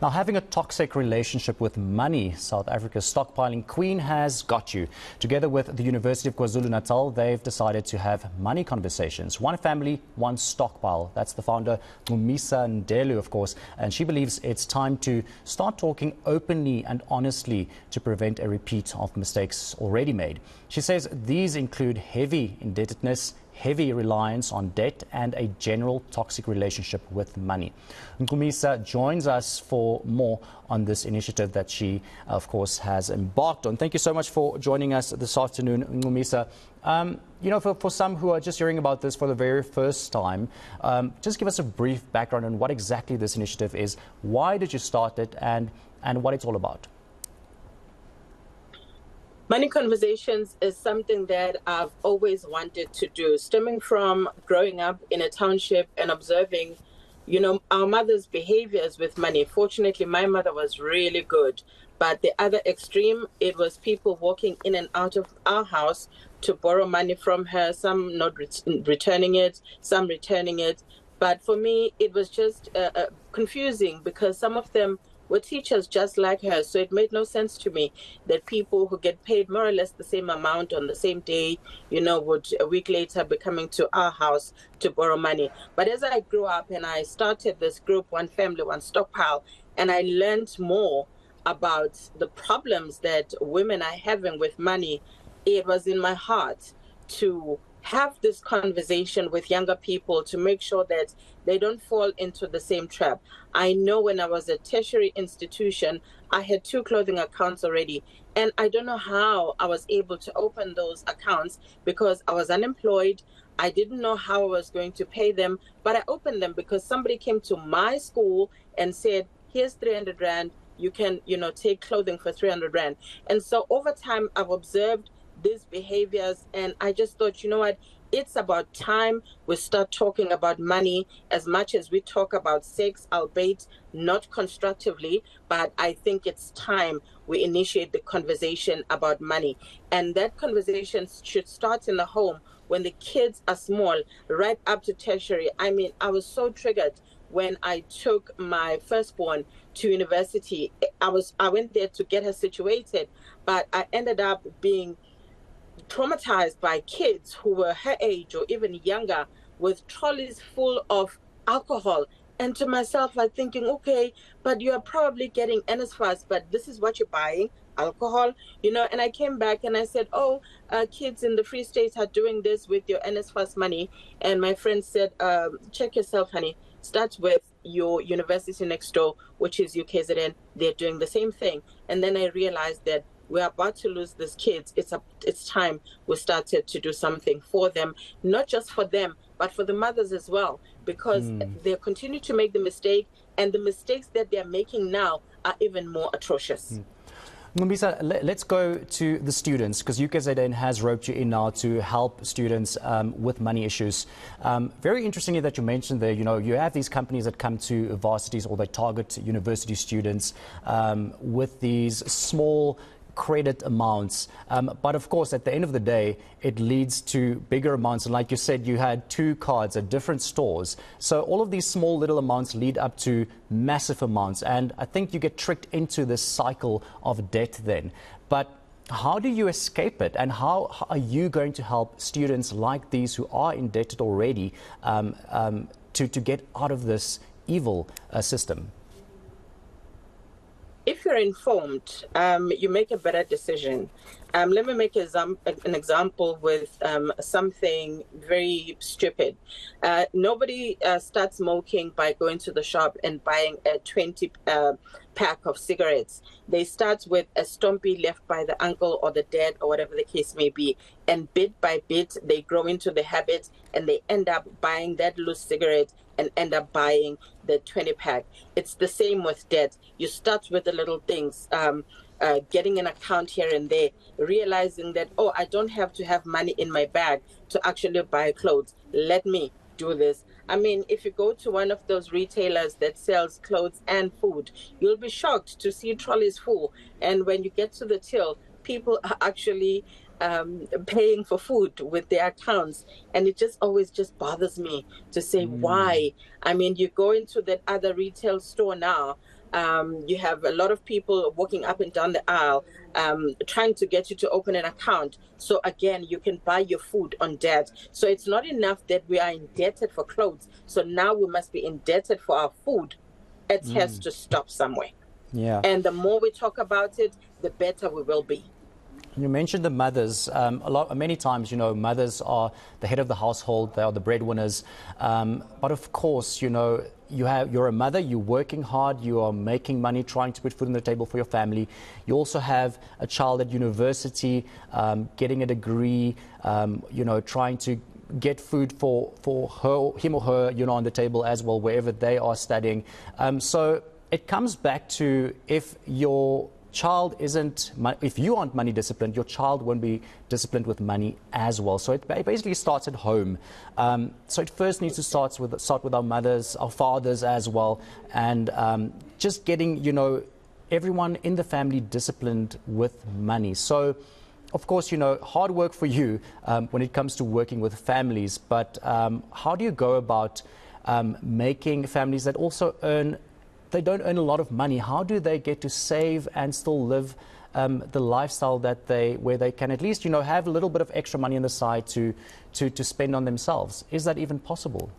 Now, having a toxic relationship with money, South Africa's stockpiling queen has got you. Together with the University of KwaZulu-Natal, they've decided to have money conversations. One family, one stockpile. That's the founder, Ncumisa Ndelu, of course. And she believes it's time to start talking openly and honestly to prevent a repeat of mistakes already made. She says these include heavy indebtedness, heavy reliance on debt and a general toxic relationship with money. Ncumisa joins us for more on this initiative that she, of course, has embarked on. Thank you so much for joining us this afternoon, Ncumisa. For some who are just hearing about this for the very first time, just give us a brief background on what exactly this initiative is, why did you start it, and what it's all about. Money conversations is something that I've always wanted to do, stemming from growing up in a township and observing, our mother's behaviors with money. Fortunately, my mother was really good. But the other extreme, it was people walking in and out of our house to borrow money from her, some not returning it, some returning it. But for me, it was just confusing because some of them were teachers just like her. So it made no sense to me that people who get paid more or less the same amount on the same day, would a week later be coming to our house to borrow money. But as I grew up and I started this group, One Family, One Stockpile, and I learned more about the problems that women are having with money, it was in my heart to have this conversation with younger people to make sure that they don't fall into the same trap. I know when I was at tertiary institution, I had 2 clothing accounts already, and I don't know how I was able to open those accounts because I was unemployed. I didn't know how I was going to pay them, but I opened them because somebody came to my school and said, here's 300 Rand, you can, take clothing for 300 Rand. And so over time, I've observed these behaviors, and I just thought, it's about time we start talking about money as much as we talk about sex, albeit not constructively, but I think it's time we initiate the conversation about money. And that conversation should start in the home when the kids are small, right up to tertiary. I mean, I was so triggered when I took my firstborn to university. I went there to get her situated, but I ended up being traumatized by kids who were her age or even younger with trolleys full of alcohol. And to myself, I'm thinking, okay, but you are probably getting NSFAS, but this is what you're buying, alcohol, and I came back and I said, kids in the Free State are doing this with your NSFAS money. And my friend said, check yourself, honey. Start with your university next door, which is UKZN. They're doing the same thing. And then I realized that we're about to lose these kids. It's time we started to do something for them, not just for them, but for the mothers as well, because they continue to make the mistake, and the mistakes that they're making now are even more atrocious. Ncumisa, let's go to the students, because UKZN has roped you in now to help students with money issues. Very interestingly that you mentioned there, you have these companies that come to varsities or they target university students with these small credit amounts, but of course at the end of the day it leads to bigger amounts, and like you said, you had 2 cards at different stores, so all of these small little amounts lead up to massive amounts, and I think you get tricked into this cycle of debt then. But how do you escape it, and how are you going to help students like these who are indebted already to get out of this evil system? If you're informed, you make a better decision. Let me make an example with something very stupid. Nobody starts smoking by going to the shop and buying a 20 pack of cigarettes. They start with a stompy left by the uncle or the dad or whatever the case may be. And bit by bit, they grow into the habit and they end up buying that loose cigarette and end up buying the 20 pack. It's the same with debt. You start with the little things, getting an account here and there, realizing that, I don't have to have money in my bag to actually buy clothes. Let me do this. I mean, if you go to one of those retailers that sells clothes and food, you'll be shocked to see trolleys full. And when you get to the till, people are actually paying for food with their accounts, and it just always just bothers me to say why. I mean, you go into that other retail store now, You have a lot of people walking up and down the aisle trying to get you to open an account. So again, you can buy your food on debt. So it's not enough that we are indebted for clothes. So now we must be indebted for our food. It has to stop somewhere. Yeah. And the more we talk about it, the better we will be. You mentioned the mothers. Many times, mothers are the head of the household. They are the breadwinners. But of course, you're a mother. You're working hard. You are making money, trying to put food on the table for your family. You also have a child at university, getting a degree. Trying to get food for him or her, on the table as well, wherever they are studying. So it comes back to if you aren't money disciplined, your child won't be disciplined with money as well. So it basically starts at home. So it first needs to start with our mothers, our fathers as well, and just getting, everyone in the family disciplined with money. So, of course, hard work for you when it comes to working with families. But how do you go about making families that also they don't earn a lot of money? How do they get to save and still live the lifestyle where they can at least, have a little bit of extra money on the side to spend on themselves? Is that even possible?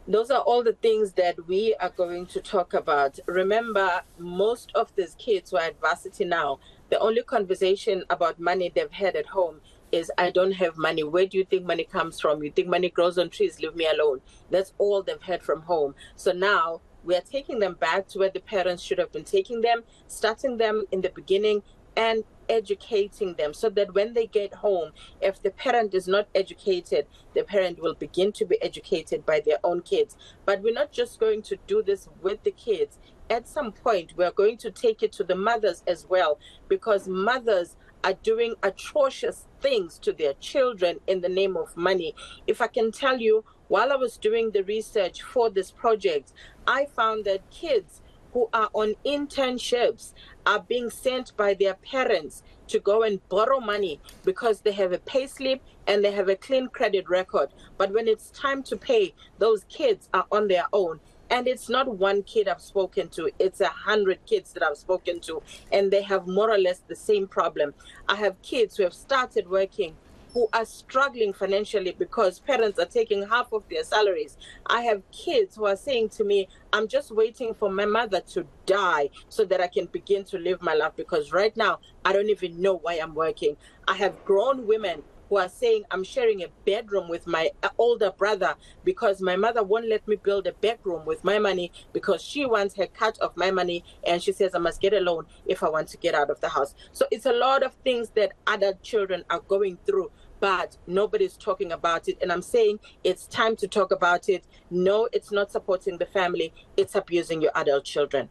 Those are all the things that we are going to talk about. Remember, most of these kids who are at varsity now, the only conversation about money they've had at home is, I don't have money. Where do you think money comes from? You think money grows on trees? Leave me alone. That's all they've heard from home. So now we are taking them back to where the parents should have been taking them, starting them in the beginning and educating them so that when they get home, if the parent is not educated, the parent will begin to be educated by their own kids. But we're not just going to do this with the kids. At some point, we're going to take it to the mothers as well, because mothers are doing atrocious things to their children in the name of money. If I can tell you, while I was doing the research for this project, I found that kids who are on internships are being sent by their parents to go and borrow money because they have a pay slip and they have a clean credit record. But when it's time to pay, those kids are on their own. And it's not one kid I've spoken to, it's 100 kids that I've spoken to, and they have more or less the same problem. I have kids who have started working who are struggling financially because parents are taking half of their salaries. I have kids who are saying to me, I'm just waiting for my mother to die so that I can begin to live my life, because right now I don't even know why I'm working. I have grown women who are saying, I'm sharing a bedroom with my older brother because my mother won't let me build a bedroom with my money because she wants her cut of my money, and she says I must get a loan if I want to get out of the house. So it's a lot of things that adult children are going through, but nobody's talking about it. And I'm saying it's time to talk about it. No, it's not supporting the family. It's abusing your adult children.